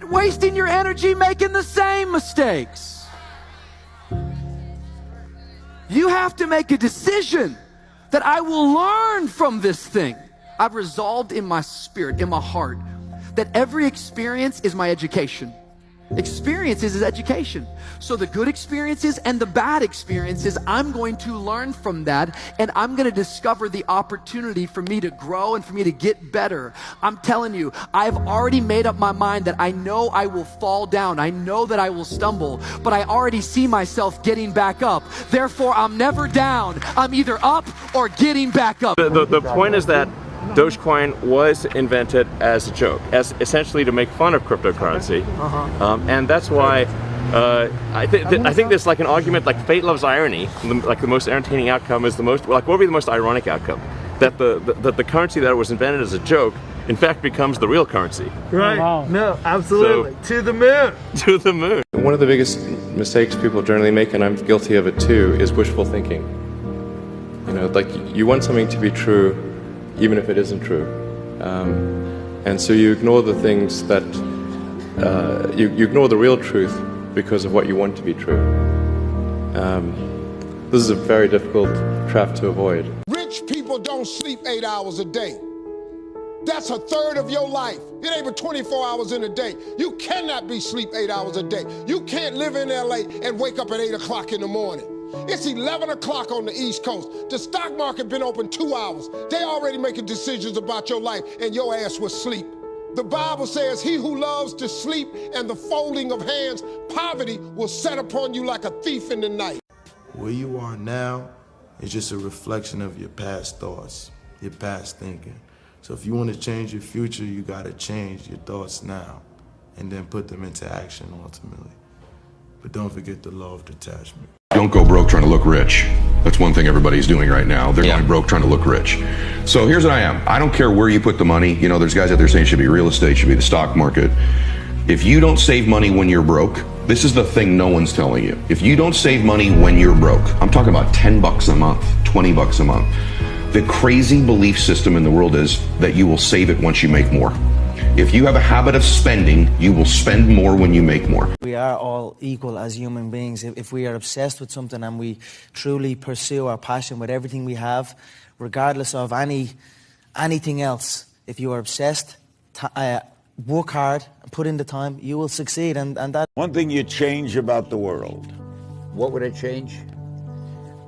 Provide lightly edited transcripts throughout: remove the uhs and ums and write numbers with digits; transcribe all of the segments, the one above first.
Quit wasting your energy making the same mistakes. You have to make a decision that I will learn from this thing. I've resolved in my spirit, in my heart, that every experience is my education. Experiences is education. So the good experiences and the bad experiences, I'm going to learn from that, and I'm going to discover the opportunity for me to grow and for me to get better. I'm telling you, I've already made up my mind that I know I will fall down. I know that I will stumble, but I already see myself getting back up. Therefore, I'm never down. I'm either up or getting back up. The point is that Dogecoin was invented as a joke, as essentially to make fun of cryptocurrency, and that's why I think there's like an argument like fate loves irony. Like the most entertaining outcome is the most, like, what would be the most ironic outcome? That the currency that was invented as a joke, in fact, becomes the real currency. Right? Wow. No, absolutely. So, to the moon. To the moon. One of the biggest mistakes people generally make, and I'm guilty of it too, is wishful thinking. You know, like you want something to be true, even if it isn't true. And so you ignore the things that, you ignore the real truth because of what you want to be true. This is a very difficult trap to avoid. Rich people don't sleep 8 hours a day. That's a third of your life. It ain't but 24 hours in a day. You cannot be sleep 8 hours a day. You can't live in LA and wake up at 8 o'clock in the morning. It's 11 o'clock on the East Coast. The stock market been open 2 hours. They already making decisions about your life, and your ass was asleep. The Bible says, he who loves to sleep and the folding of hands, poverty will set upon you like a thief in the night. Where you are now is just a reflection of your past thoughts, your past thinking. So if you want to change your future, you got to change your thoughts now and then put them into action ultimately. But don't forget the law of detachment. Don't go broke trying to look rich. That's one thing everybody's doing right now. They're going broke trying to look rich. So here's what I am. I don't care where you put the money. You know, there's guys out there saying it should be real estate, should be the stock market. If you don't save money when you're broke, this is the thing no one's telling you. If you don't save money when you're broke, I'm talking about 10 bucks a month, 20 bucks a month. The crazy belief system in the world is that you will save it once you make more. If you have a habit of spending, you will spend more when you make more. We are all equal as human beings. If we are obsessed with something and we truly pursue our passion with everything we have, regardless of anything else, if you are obsessed, work hard, put in the time, you will succeed. And that. One thing you change about the world. What would I change?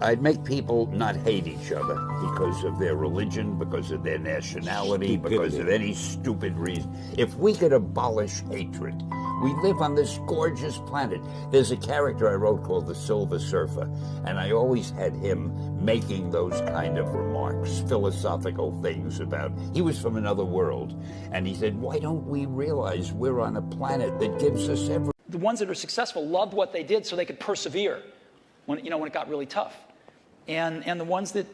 I'd make people not hate each other because of their religion, because of their nationality, because of any stupid reason. If we could abolish hatred, we live on this gorgeous planet. There's a character I wrote called the Silver Surfer, and I always had him making those kind of remarks, philosophical things about, he was from another world, and he said, why don't we realize we're on a planet that gives us everything? The ones that are successful loved what they did so they could persevere when it got really tough. And the ones that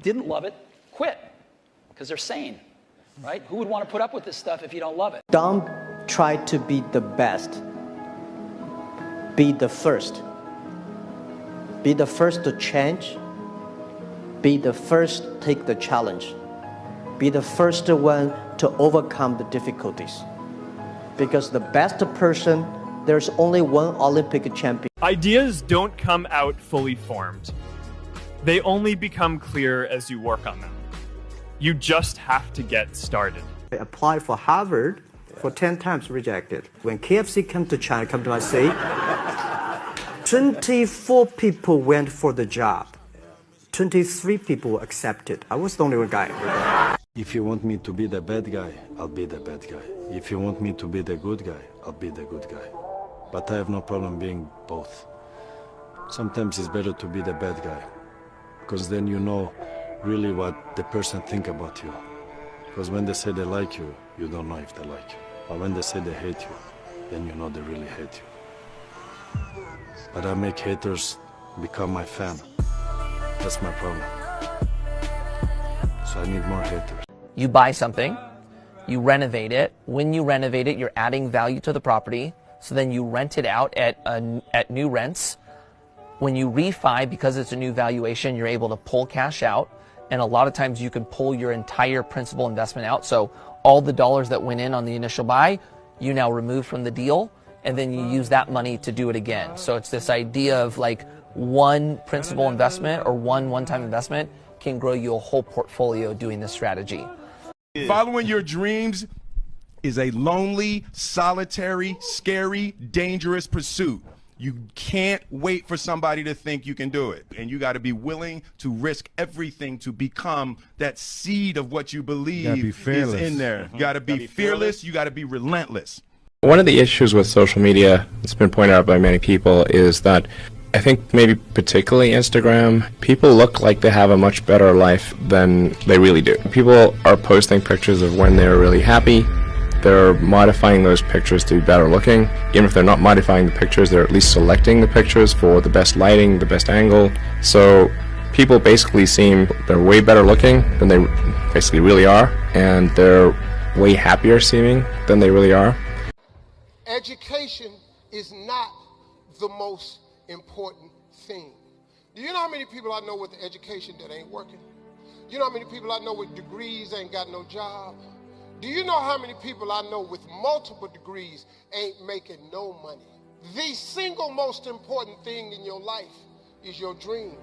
didn't love it quit because they're sane, right? Who would want to put up with this stuff if you don't love it? Don't try to be the best. Be the first. Be the first to change. Be the first to take the challenge. Be the first one to overcome the difficulties. Because the best person, there's only one Olympic champion. Ideas don't come out fully formed. They only become clear as you work on them. You just have to get started. I applied for Harvard for 10 times rejected. When KFC came to China, come to IC, 24 people went for the job. 23 people accepted. I was the only one guy. If you want me to be the bad guy, I'll be the bad guy. If you want me to be the good guy, I'll be the good guy. But I have no problem being both. Sometimes it's better to be the bad guy, because then you know really what the person think about you. Because when they say they like you, you don't know if they like you. But when they say they hate you, then you know they really hate you. But I make haters become my fan. That's my problem. So I need more haters. You buy something, you renovate it. When you renovate it, you're adding value to the property. So then you rent it out at new rents. When you refi, because it's a new valuation, you're able to pull cash out. And a lot of times you can pull your entire principal investment out. So all the dollars that went in on the initial buy, you now remove from the deal, and then you use that money to do it again. So it's this idea of like one principal investment or one-time investment can grow you a whole portfolio doing this strategy. Following your dreams is a lonely, solitary, scary, dangerous pursuit. You can't wait for somebody to think you can do it. And you got to be willing to risk everything to become that seed of what you believe is in there. You got to be fearless. You got to be relentless. One of the issues with social media that's been pointed out by many people is that I think maybe particularly Instagram, people look like they have a much better life than they really do. People are posting pictures of when they're really happy. They're modifying those pictures to be better looking. Even if they're not modifying the pictures, they're at least selecting the pictures for the best lighting, the best angle. So people basically seem they're way better looking than they basically really are, and they're way happier seeming than they really are. Education is not the most important thing. Do you know how many people I know with the education that ain't working? You know how many people I know with degrees ain't got no job? Do you know how many people I know with multiple degrees ain't making no money? The single most important thing in your life is your dream.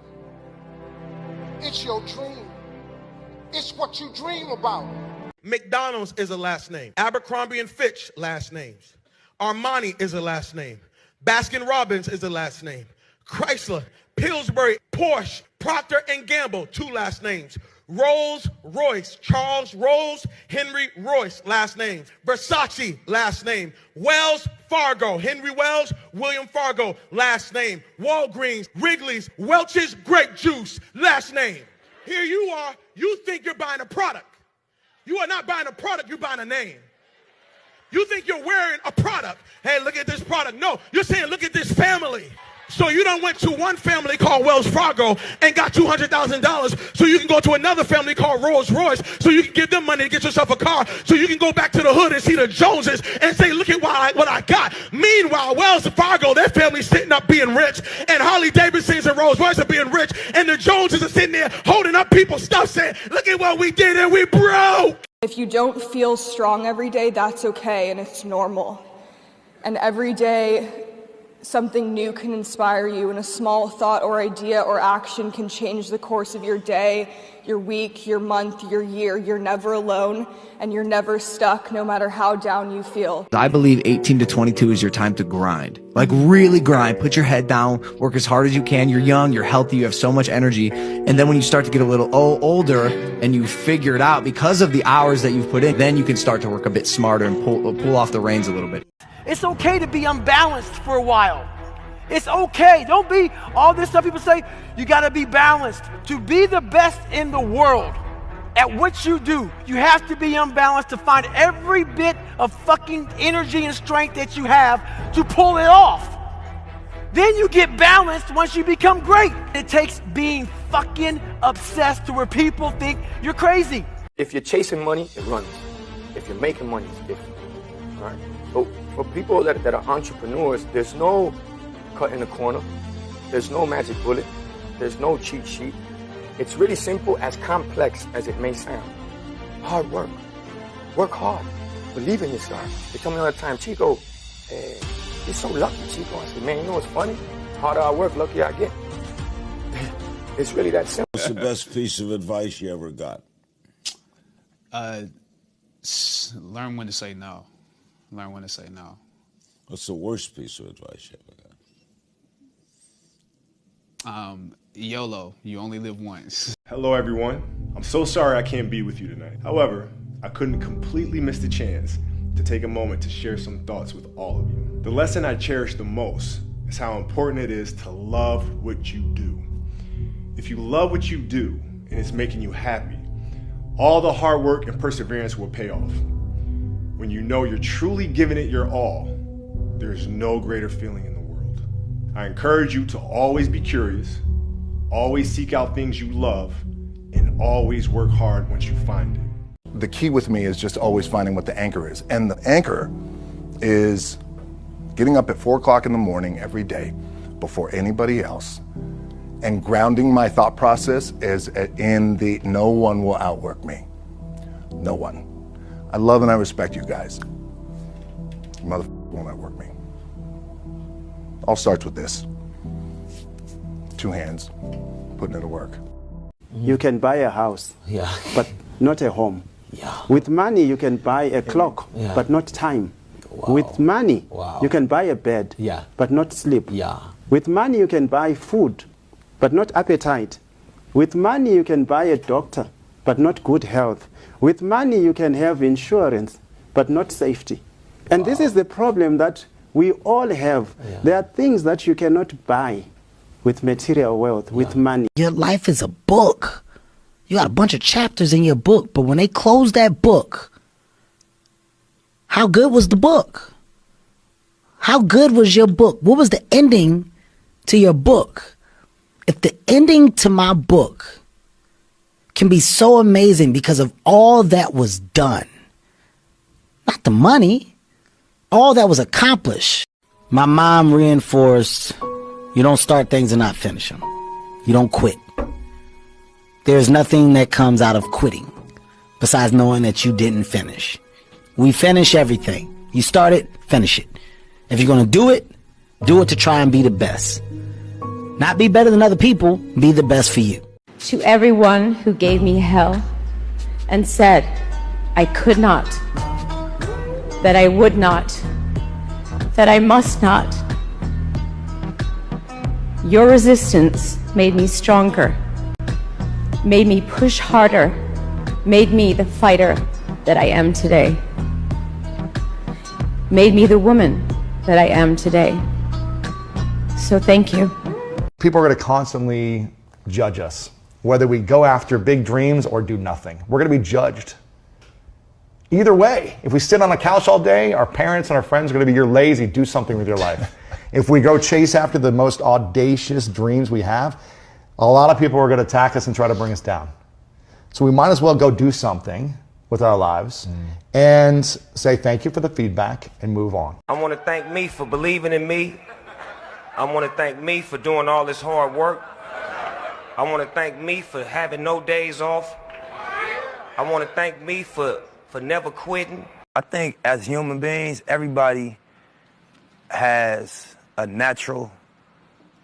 It's your dream. It's what you dream about. McDonald's is a last name. Abercrombie and Fitch, last names. Armani is a last name. Baskin Robbins is a last name. Chrysler, Pillsbury, Porsche, Procter & Gamble, 2 last names. Rolls Royce, Charles Rolls, Henry Royce, last name. Versace, last name. Wells Fargo, Henry Wells, William Fargo, last name. Walgreens, Wrigley's, Welch's Grape Juice, last name. Here you are, you think you're buying a product. You are not buying a product, you're buying a name. You think you're wearing a product. Hey, look at this product. No, you're saying, look at this family. So you done went to one family called Wells Fargo and got $200,000 so you can go to another family called Rolls Royce so you can give them money to get yourself a car so you can go back to the hood and see the Joneses and say, look at what I got. Meanwhile, Wells Fargo, their family's sitting up being rich, and Harley Davidsons and Rolls Royce are being rich, and the Joneses are sitting there holding up people's stuff saying, look at what we did and we broke. If you don't feel strong every day, that's okay and it's normal. And every day, something new can inspire you, and a small thought or idea or action can change the course of your day, your week, your month, your year. You're never alone, and you're never stuck, no matter how down you feel. I believe 18 to 22 is your time to grind. Like really grind, put your head down, work as hard as you can. You're young, you're healthy, you have so much energy. And then when you start to get a little older and you figure it out because of the hours that you've put in, then you can start to work a bit smarter and pull off the reins a little bit. It's okay to be unbalanced for a while. It's okay. Don't be all this stuff people say. You got to be balanced. To be the best in the world at what you do, you have to be unbalanced to find every bit of fucking energy and strength that you have to pull it off. Then you get balanced once you become great. It takes being fucking obsessed to where people think you're crazy. If you're chasing money, it runs. If you're making money, it's different. All right? So for people that are entrepreneurs, there's no cut in the corner. There's no magic bullet. There's no cheat sheet. It's really simple, as complex as it may sound. Hard work. Work hard. Believe in yourself. They tell me all the time, Chico, you're so lucky, Chico. I said, man, you know what's funny? Harder I work, luckier I get. It's really that simple. What's the best piece of advice you ever got? Learn when to say no. Learn when to say no. What's the worst piece of advice you ever got? YOLO, you only live once. Hello, everyone. I'm so sorry I can't be with you tonight. However, I couldn't completely miss the chance to take a moment to share some thoughts with all of you. The lesson I cherish the most is how important it is to love what you do. If you love what you do and it's making you happy, all the hard work and perseverance will pay off. When you know you're truly giving it your all, there's no greater feeling in the world. I encourage you to always be curious, always seek out things you love, and always work hard once you find it. The key with me is just always finding what the anchor is. And the anchor is getting up at 4 o'clock in the morning every day before anybody else and grounding my thought process is in the no one will outwork me. No one. I love and I respect you guys. motherfucker won't outwork me. All starts with this. 2 hands, putting it to work. You can buy a house, but not a home. With money, you can buy a clock, but not time. With money, you can buy a bed, but not sleep. With money, you can buy food, but not appetite. With money, you can buy a doctor, but not good health. With money, you can have insurance, but not safety. And this is the problem that we all have. There are things that you cannot buy with material wealth, with money. Your life is a book. You got a bunch of chapters in your book, but when they close that book, how good was the book? How good was your book? What was the ending to your book? If the ending to my book can be so amazing because of all that was done, not the money, all that was accomplished. My mom reinforced, you don't start things and not finish them. You don't quit. There's nothing that comes out of quitting besides knowing that you didn't finish. We finish everything. You start it, finish it. If you're going to do it to try and be the best. Not be better than other people, be the best for you. To everyone who gave me hell and said I could not, that I would not, that I must not. Your resistance made me stronger, made me push harder, made me the fighter that I am today, made me the woman that I am today. So thank you. People are going to constantly judge us, whether we go after big dreams or do nothing. We're going to be judged. Either way, if we sit on a couch all day, our parents and our friends are going to be, you're lazy, do something with your life. If we go chase after the most audacious dreams we have, a lot of people are going to attack us and try to bring us down. So we might as well go do something with our lives and say thank you for the feedback and move on. I want to thank me for believing in me. I want to thank me for doing all this hard work. I want to thank me for having no days off. I want to thank me for never quitting. I think as human beings, everybody has a natural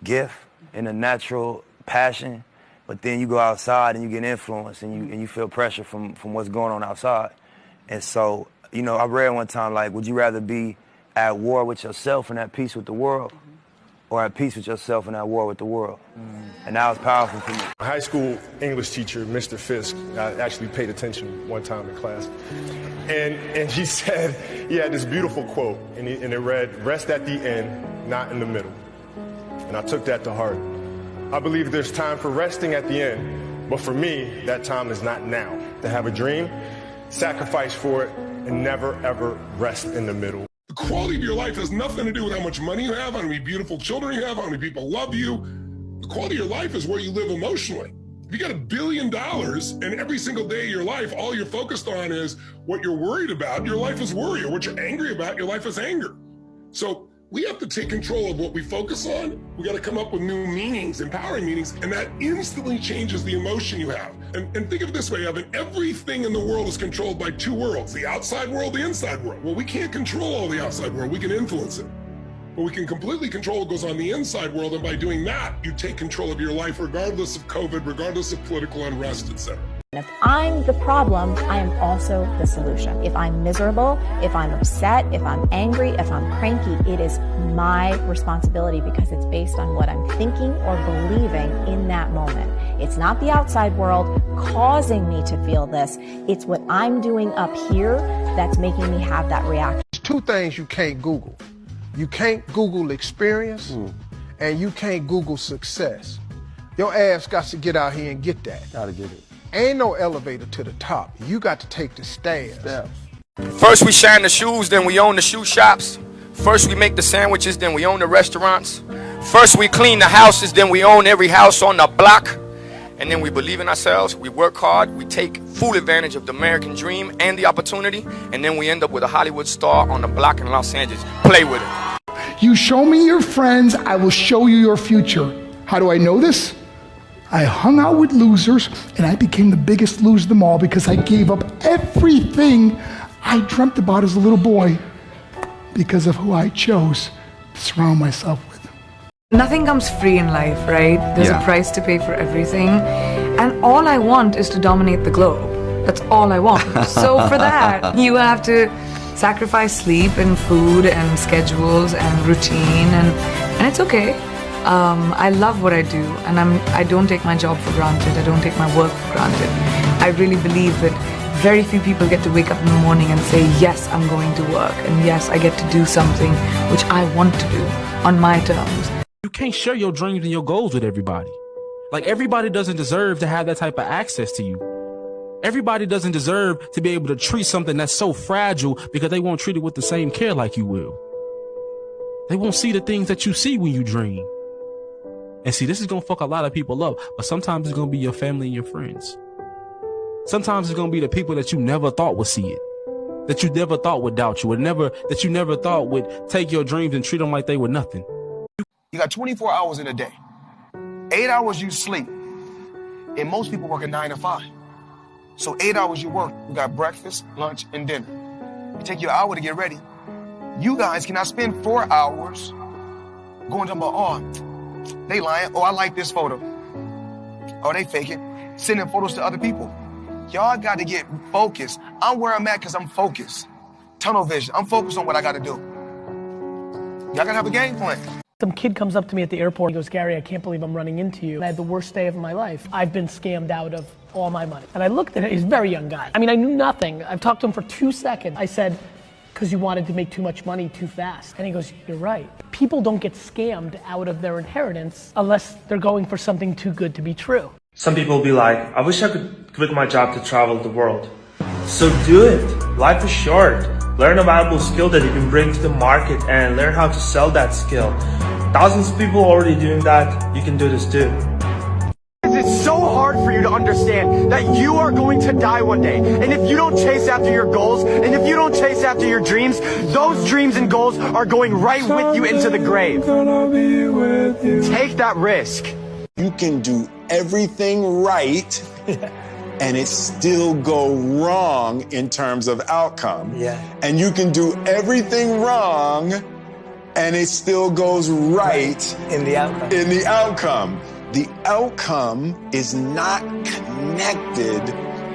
gift and a natural passion, but then you go outside and you get influenced and you feel pressure from what's going on outside. And so, you know, I read one time, like, would you rather be at war with yourself and at peace with the world, or at peace with yourself and at war with the world? And that was powerful for me. My high school English teacher, Mr. Fisk, I actually paid attention one time in class, and he said, he had this beautiful quote, and it read, "Rest at the end, not in the middle." And I took that to heart. I believe there's time for resting at the end, but for me, that time is not now. To have a dream, sacrifice for it, and never ever rest in the middle. The quality of your life has nothing to do with how much money you have, how many beautiful children you have, how many people love you. The quality of your life is where you live emotionally. If you got $1 billion and every single day of your life, all you're focused on is what you're worried about, your life is worry. Or what you're angry about, your life is anger. So we have to take control of what we focus on. We got to come up with new meanings, empowering meanings, and that instantly changes the emotion you have. And think of it this way, Evan, everything in the world is controlled by two worlds, the outside world, the inside world. Well, we can't control all the outside world, we can influence it. But we can completely control what goes on in the inside world, and by doing that, you take control of your life regardless of COVID, regardless of political unrest, etc. If I'm the problem, I am also the solution. If I'm miserable, if I'm upset, if I'm angry, if I'm cranky, it is my responsibility because it's based on what I'm thinking or believing in that moment. It's not the outside world causing me to feel this. It's what I'm doing up here that's making me have that reaction. There's two things you can't Google. You can't Google experience and you can't Google success. Your ass got to get out here and get that. Gotta get it. Ain't no elevator to the top. You got to take the stairs. First we shine the shoes, then we own the shoe shops. First we make the sandwiches, then we own the restaurants. First we clean the houses, then we own every house on the block. And then we believe in ourselves, we work hard, we take full advantage of the American dream and the opportunity, and then we end up with a Hollywood star on the block in Los Angeles. Play with it. You show me your friends, I will show you your future. How do I know this? I hung out with losers and I became the biggest loser of them all because I gave up everything I dreamt about as a little boy. because of who I chose to surround myself with. Nothing comes free in life, right? There's a price to pay for everything. And all I want is to dominate the globe. That's all I want. So for that, you have to sacrifice sleep and food and schedules and routine, and it's okay. I love what I do, and I don't take my job for granted. I don't take my work for granted. I really believe that very few people get to wake up in the morning and say, yes, I'm going to work, and yes, I get to do something which I want to do on my terms. You can't share your dreams and your goals with everybody. Like, everybody doesn't deserve to have that type of access to you. Everybody doesn't deserve to be able to treat something that's so fragile because they won't treat it with the same care like you will. They won't see the things that you see when you dream. And see, this is going to fuck a lot of people up, but sometimes it's going to be your family and your friends. Sometimes it's going to be the people that you never thought would see it, that you never thought would doubt you, that you never thought would take your dreams and treat them like they were nothing. You got 24 hours in a day. 8 hours you sleep. And most people work a 9 to 5. So 8 hours you work. You got breakfast, lunch, and dinner. You take your hour to get ready. You guys cannot spend 4 hours going to oh, they lying. Oh, I like this photo. Oh, they faking. Sending photos to other people. Y'all got to get focused. I'm where I'm at because I'm focused. Tunnel vision. I'm focused on what I got to do. Y'all got to have a game plan. Some kid comes up to me at the airport and goes, Gary, I can't believe I'm running into you. I had the worst day of my life. I've been scammed out of all my money. And I looked at him, he's a very young guy. I mean, I knew nothing. I've talked to him for 2 seconds. I said, because you wanted to make too much money too fast. And he goes, you're right. People don't get scammed out of their inheritance unless they're going for something too good to be true. Some people will be like, I wish I could quit my job to travel the world. So do it. Life is short. Learn a valuable skill that you can bring to the market and learn how to sell that skill. Thousands of people already doing that. You can do this too. It's so hard for you to understand that you are going to die one day. And if you don't chase after your goals, and if you don't chase after your dreams, those dreams and goals are going right with you into the grave. Take that risk. You can do everything right and it still go wrong in terms of outcome. Yeah. And you can do everything wrong and it still goes right in the outcome. The outcome is not connected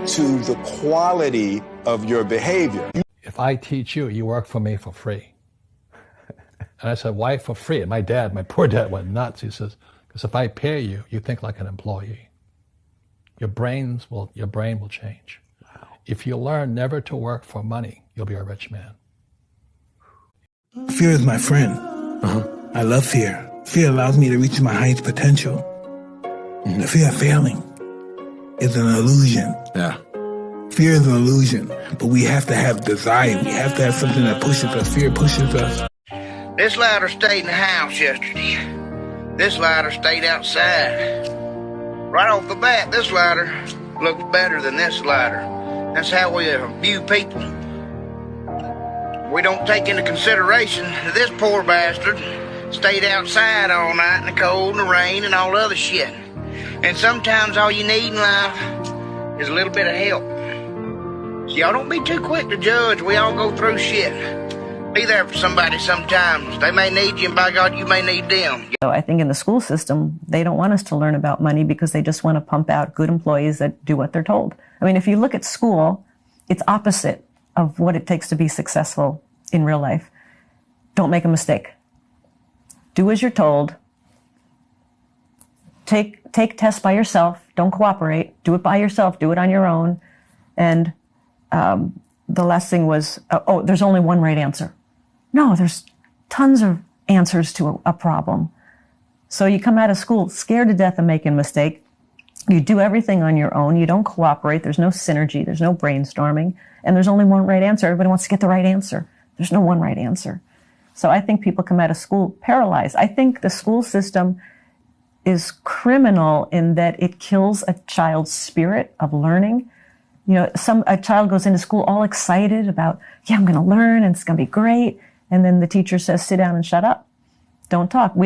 to the quality of your behavior. If I teach you, you work for me for free. And I said, why for free? And my poor dad went nuts. He says, because if I pay you, you think like an employee. Your brain will change. Wow. If you learn never to work for money, you'll be a rich man. Fear is my friend. I love fear. Fear allows me to reach my highest potential. The fear of failing is an illusion. Yeah. Fear is an illusion, but we have to have desire. We have to have something that pushes us. Fear pushes us. This ladder stayed in the house yesterday. This ladder stayed outside. Right off the bat, this ladder looks better than this ladder. That's how we view people. We don't take into consideration that this poor bastard stayed outside all night in the cold and the rain and all the other shit. And sometimes all you need in life is a little bit of help. So y'all don't be too quick to judge. We all go through shit. Be there for somebody sometimes. They may need you, and by God, you may need them. So I think in the school system, they don't want us to learn about money because they just want to pump out good employees that do what they're told. I mean, if you look at school, it's opposite of what it takes to be successful in real life. Don't make a mistake. Do as you're told. Take tests by yourself. Don't cooperate. Do it by yourself. Do it on your own. And the last thing was, there's only one right answer. No, there's tons of answers to a problem. So you come out of school scared to death of making a mistake. You do everything on your own. You don't cooperate. There's no synergy. There's no brainstorming. And there's only one right answer. Everybody wants to get the right answer. There's no one right answer. So I think people come out of school paralyzed. I think the school system is criminal in that it kills a child's spirit of learning. You know, a child goes into school all excited about, yeah, I'm going to learn and it's going to be great. And then the teacher says, sit down and shut up. Don't talk.